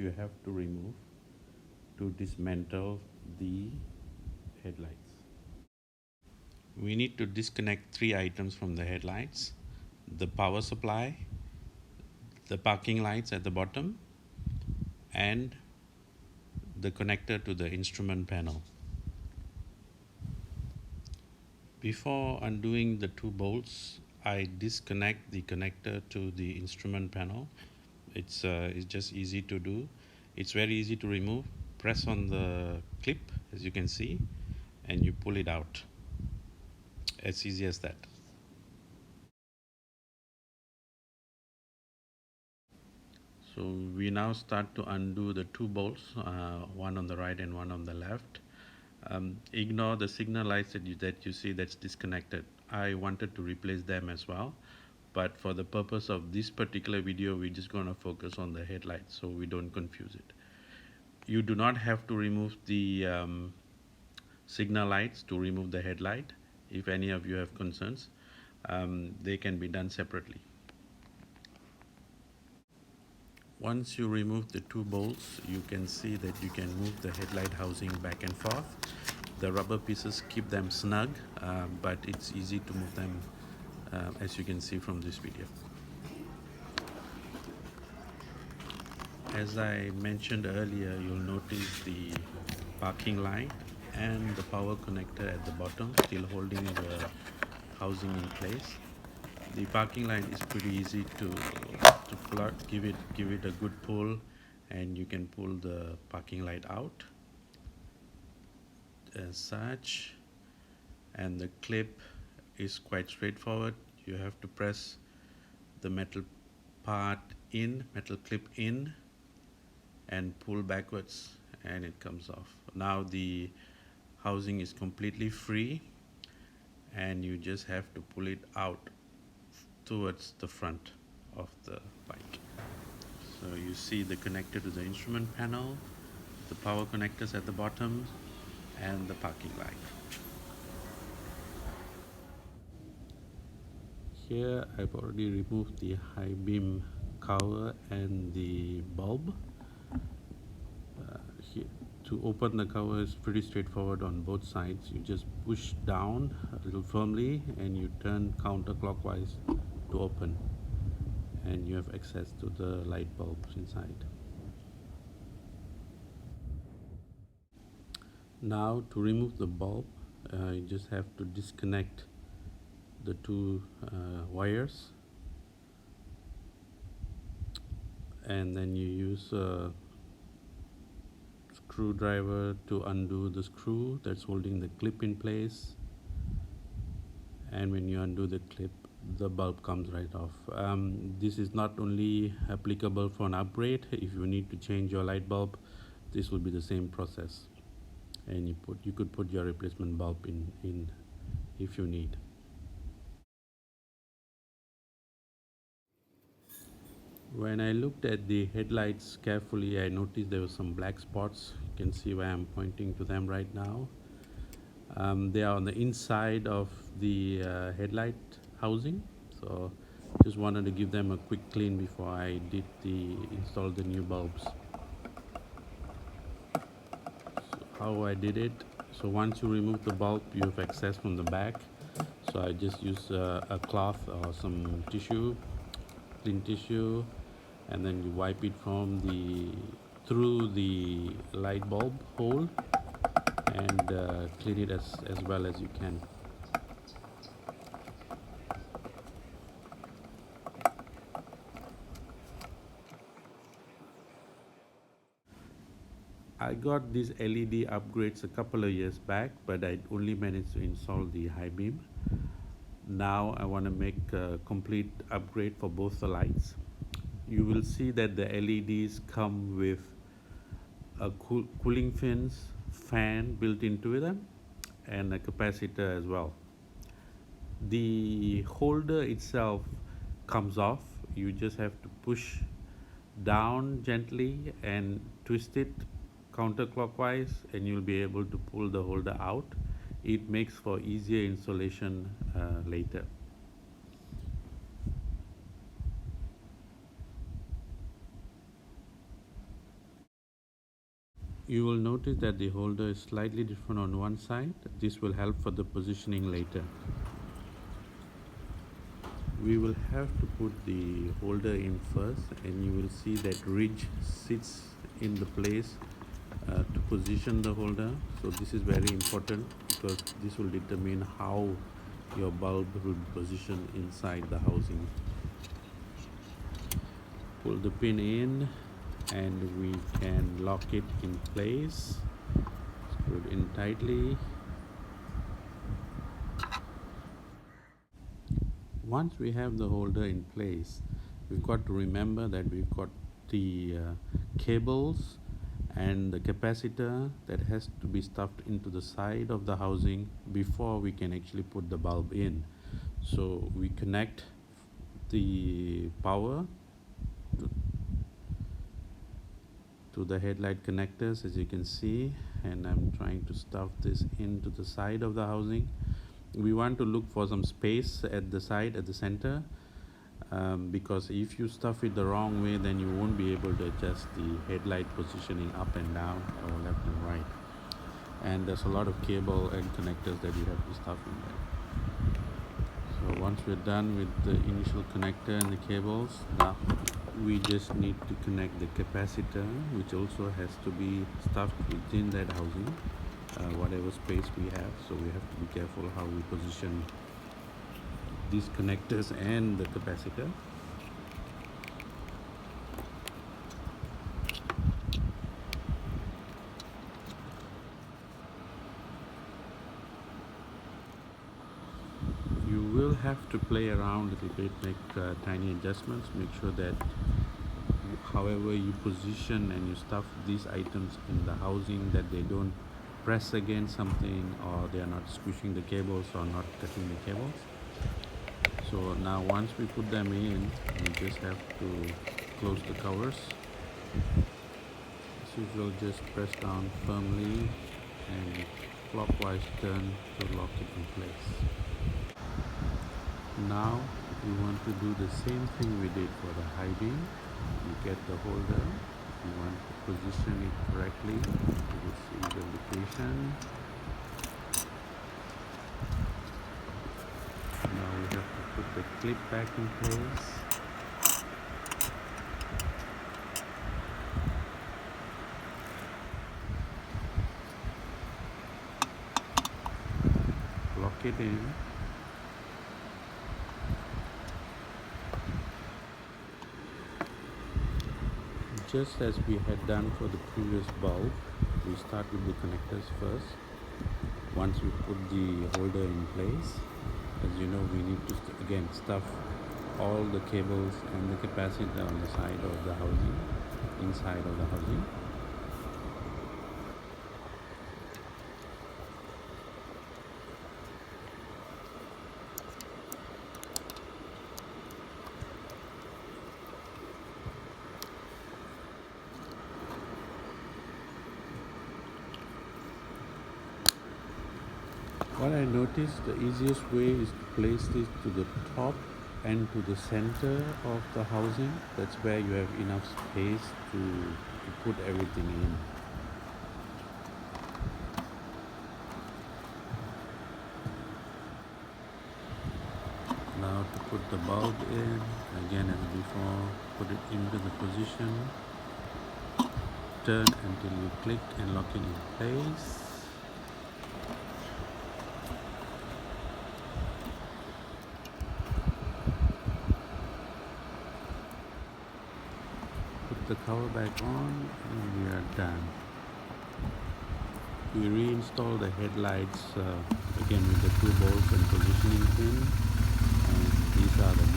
you have to remove to dismantle the headlights. We need to disconnect 3 items from the headlights: the power supply, the parking lights at the bottom, and the connector to the instrument panel. Before undoing the 2 bolts, I disconnect the connector to the instrument panel. It's just easy to do. It's very easy to remove. Press on the clip, as you can see, and you pull it out. As easy as that. So we now start to undo the 2 bolts, one on the right and one on the left. Ignore the signal lights that you see that's disconnected. I wanted to replace them as well, but for the purpose of this particular video, we're just going to focus on the headlights so we don't confuse it. You do not have to remove the signal lights to remove the headlight. If any of you have concerns, they can be done separately. Once you remove the 2 bolts, you can see that you can move the headlight housing back and forth. The rubber pieces keep them snug, but it's easy to move them, as you can see from this video. As I mentioned earlier, you'll notice the parking light and the power connector at the bottom still holding the housing in place. The parking light is pretty easy to pull out. Give it a good pull and you can pull the parking light out as such. And the clip is quite straightforward. You have to press the metal clip in and pull backwards and it comes off. Now the housing is completely free and you just have to pull it out towards the front of the bike. So you see the connector to the instrument panel, the power connectors at the bottom, and the parking light. Here I've already removed the high beam cover and the bulb. To open the cover is pretty straightforward on both sides. You just push down a little firmly and you turn counterclockwise to open, and you have access to the light bulbs inside. Now to remove the bulb, you just have to disconnect the 2 wires, and then you use a screwdriver to undo the screw that's holding the clip in place, and when you undo the clip, the bulb comes right off. This is not only applicable for an upgrade. If you need to change your light bulb, this will be the same process, and you could put your replacement bulb in if you need. When I looked at the headlights carefully, I noticed there were some black spots. You can see why I'm pointing to them right now. They are on the inside of the headlight housing, so just wanted to give them a quick clean before I did install the new bulbs. So how I did it: so once you remove the bulb, you have access from the back. So I just use a cloth or some tissue, clean tissue, and then you wipe it through the light bulb hole and clean it as well as you can. I got these LED upgrades a couple of years back, but I only managed to install the high beam. Now I want to make a complete upgrade for both the lights. You will see that the LEDs come with a cooling fins, fan built into them, and a capacitor as well. The holder itself comes off. You just have to push down gently and twist it counterclockwise, and you'll be able to pull the holder out. It makes for easier installation later. You will notice that the holder is slightly different on one side. This will help for the positioning later. We will have to put the holder in first, and you will see that ridge sits in the place to position the holder. So this is very important because this will determine how your bulb will be positioned inside the housing. Pull the pin in and we can lock it in place. Screw it in tightly. Once we have the holder in place, we've got to remember that we've got the cables and the capacitor that has to be stuffed into the side of the housing before we can actually put the bulb in. So we connect the power to the headlight connectors, as you can see, and I'm trying to stuff this into the side of the housing. We want to look for some space at the side, at the center, because if you stuff it the wrong way, then you won't be able to adjust the headlight positioning up and down or left and right. And there's a lot of cable and connectors that you have to stuff in there. So once we're done with the initial connector and the cables, now we just need to connect the capacitor, which also has to be stuffed within that housing, whatever space we have. So we have to be careful how we position these connectors and the capacitor. You will have to play around a little bit, make tiny adjustments, make sure that however you position and you stuff these items in the housing, that they don't press against something or they are not squishing the cables or not cutting the cables. So now once we put them in, we just have to close the covers. As usual, just press down firmly and clockwise turn to lock it in place. Now we want to do the same thing we did for the high beam. You get the holder, you want to position it correctly. You see the location. Now we have to put the clip back in place. Lock it in. Just as we had done for the previous bulb, we start with the connectors first. Once we put the holder in place, as you know, we need to again stuff all the cables and the capacitor on the side of the housing, inside of the housing. What I noticed, the easiest way is to place this to the top and to the center of the housing. That's where you have enough space to put everything in. Now to put the bulb in, again as before, put it into the position, turn until you click and lock it in place. Put the cover back on and we are done. We reinstall the headlights again with the 2 bolts and positioning pin, and these are the